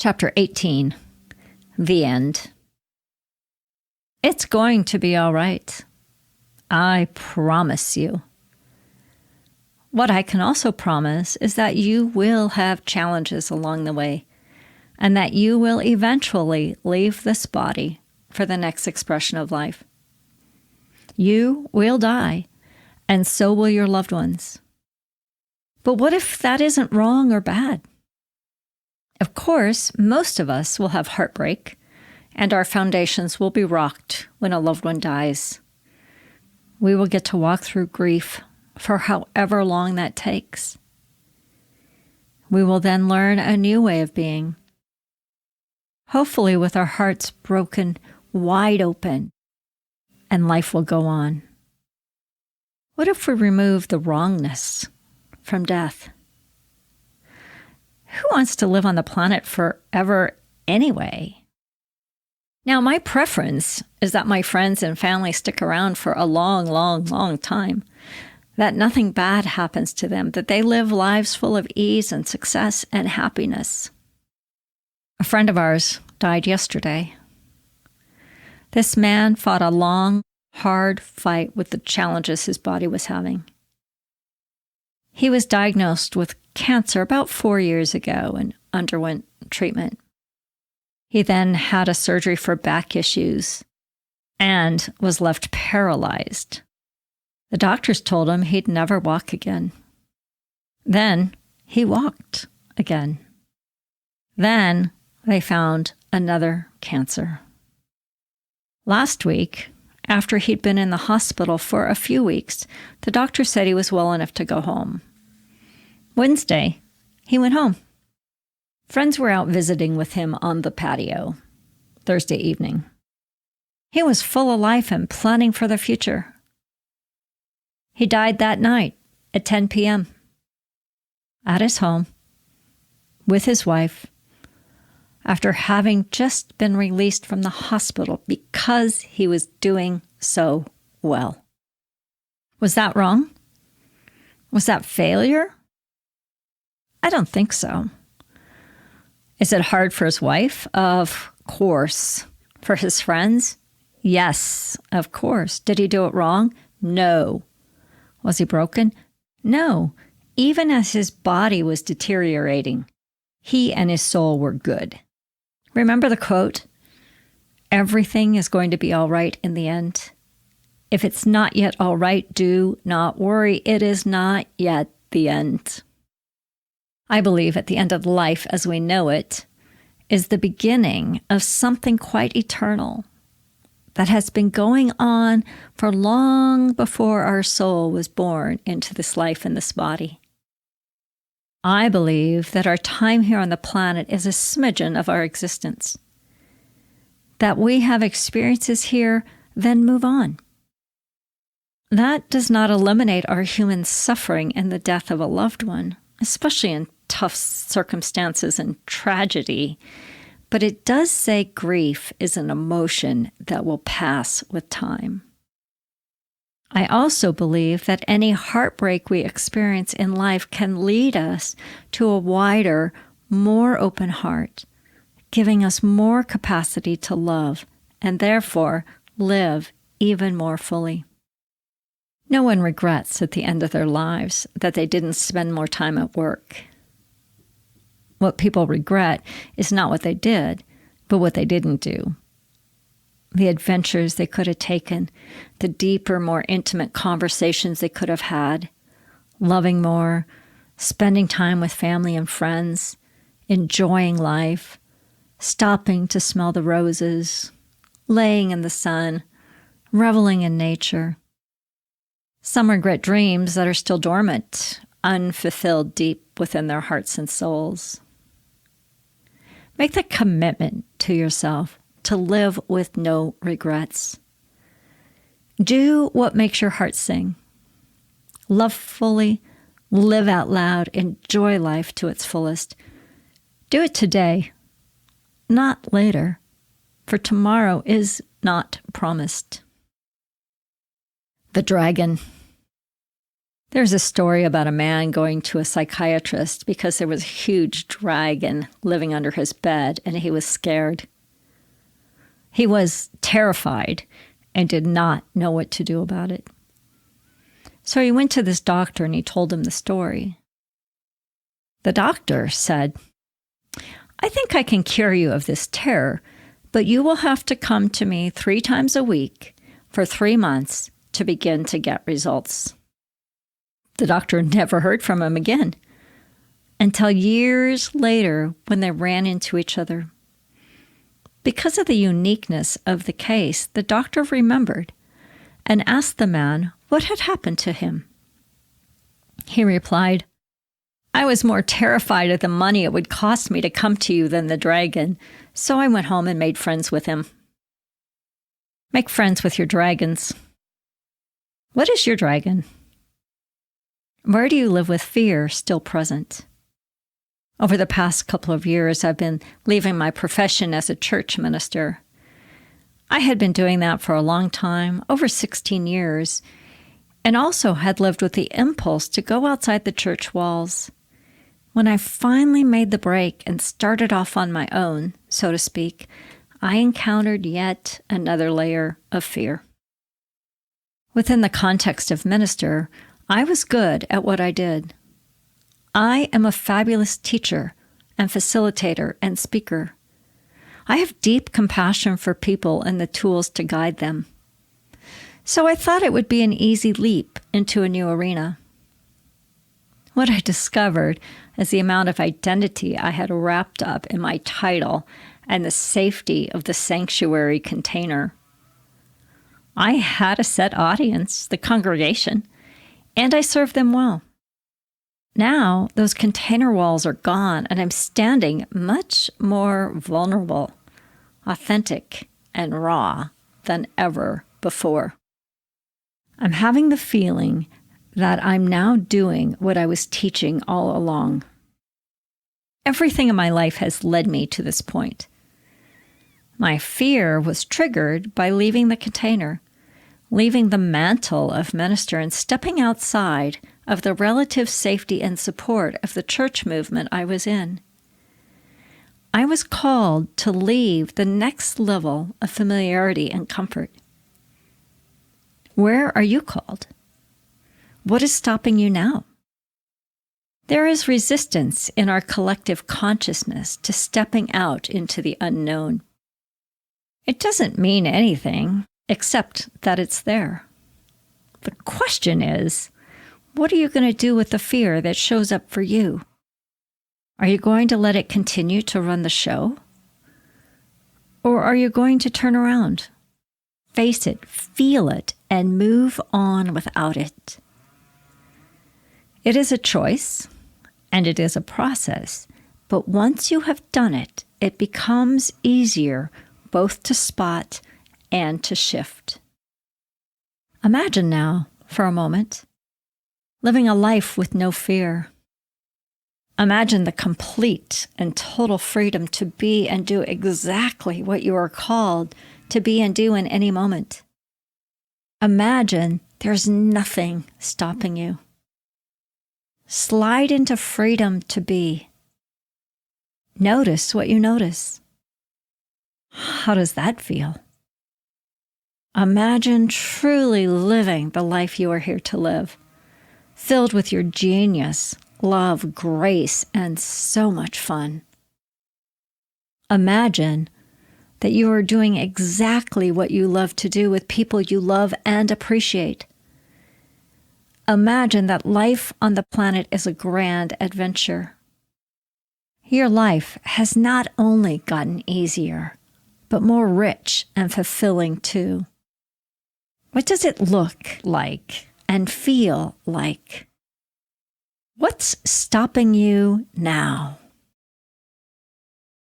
Chapter 18, The End. It's going to be all right. I promise you. What I can also promise is that you will have challenges along the way, and that you will eventually leave this body for the next expression of life. You will die, and so will your loved ones. But what if that isn't wrong or bad? Of course, most of us will have heartbreak, and our foundations will be rocked when a loved one dies. We will get to walk through grief for however long that takes. We will then learn a new way of being, hopefully with our hearts broken wide open, and life will go on. What if we remove the wrongness from death? Who wants to live on the planet forever anyway? Now, my preference is that my friends and family stick around for a long, long, long time, that nothing bad happens to them, that they live lives full of ease and success and happiness. A friend of ours died yesterday. This man fought a long, hard fight with the challenges his body was having. He was diagnosed with cancer about 4 years ago and underwent treatment. He then had a surgery for back issues and was left paralyzed. The doctors told him he'd never walk again. Then he walked again. Then they found another cancer. Last week, after he'd been in the hospital for a few weeks, the doctor said he was well enough to go home. Wednesday, he went home. Friends were out visiting with him on the patio Thursday evening. He was full of life and planning for the future. He died that night at 10 p.m. at his home with his wife after having just been released from the hospital because he was doing so well. Was that wrong? Was that failure? I don't think so. Is it hard for his wife? Of course. For his friends? Yes, of course. Did he do it wrong? No. Was he broken? No. Even as his body was deteriorating, he and his soul were good. Remember the quote, "Everything is going to be all right in the end. If it's not yet all right, do not worry. It is not yet the end." I believe at the end of life as we know it is the beginning of something quite eternal that has been going on for long before our soul was born into this life in this body. I believe that our time here on the planet is a smidgen of our existence, that we have experiences here, then move on. That does not eliminate our human suffering in the death of a loved one, especially in tough circumstances and tragedy, but it does say grief is an emotion that will pass with time. I also believe that any heartbreak we experience in life can lead us to a wider, more open heart, giving us more capacity to love and therefore live even more fully. No one regrets at the end of their lives that they didn't spend more time at work. What people regret is not what they did, but what they didn't do. The adventures they could have taken, the deeper, more intimate conversations they could have had, loving more, spending time with family and friends, enjoying life, stopping to smell the roses, laying in the sun, reveling in nature. Some regret dreams that are still dormant, unfulfilled deep within their hearts and souls. Make the commitment to yourself to live with no regrets. Do what makes your heart sing. Love fully, live out loud, enjoy life to its fullest. Do it today, not later, for tomorrow is not promised. The dragon. There's a story about a man going to a psychiatrist because there was a huge dragon living under his bed and he was scared. He was terrified and did not know what to do about it. So he went to this doctor and he told him the story. The doctor said, "I think I can cure you of this terror, but you will have to come to me 3 times a week for 3 months to begin to get results." The doctor never heard from him again until years later when they ran into each other. Because of the uniqueness of the case, the doctor remembered and asked the man what had happened to him. He replied, "I was more terrified of the money it would cost me to come to you than the dragon, so I went home and made friends with him." Make friends with your dragons. What is your dragon? Where do you live with fear still present? Over the past couple of years, I've been leaving my profession as a church minister. I had been doing that for a long time, over 16 years, and also had lived with the impulse to go outside the church walls. When I finally made the break and started off on my own, so to speak, I encountered yet another layer of fear. Within the context of minister, I was good at what I did. I am a fabulous teacher and facilitator and speaker. I have deep compassion for people and the tools to guide them. So I thought it would be an easy leap into a new arena. What I discovered is the amount of identity I had wrapped up in my title and the safety of the sanctuary container. I had a set audience, the congregation, and I served them well. Now, those container walls are gone, and I'm standing much more vulnerable, authentic, and raw than ever before. I'm having the feeling that I'm now doing what I was teaching all along. Everything in my life has led me to this point. My fear was triggered by leaving the container, leaving the mantle of minister and stepping outside of the relative safety and support of the church movement I was in. I was called to leave the next level of familiarity and comfort. Where are you called? What is stopping you now? There is resistance in our collective consciousness to stepping out into the unknown. It doesn't mean anything, except that it's there. The question is, what are you going to do with the fear that shows up for you? Are you going to let it continue to run the show? Or are you going to turn around, face it, feel it, and move on without it? It is a choice, and it is a process, but once you have done it, it becomes easier both to spot and to shift. Imagine now, for a moment, living a life with no fear. Imagine the complete and total freedom to be and do exactly what you are called to be and do in any moment. Imagine there's nothing stopping you. Slide into freedom to be. Notice what you notice. How does that feel? Imagine truly living the life you are here to live, filled with your genius, love, grace, and so much fun. Imagine that you are doing exactly what you love to do with people you love and appreciate. Imagine that life on the planet is a grand adventure. Your life has not only gotten easier, but more rich and fulfilling too. What does it look like and feel like? What's stopping you now?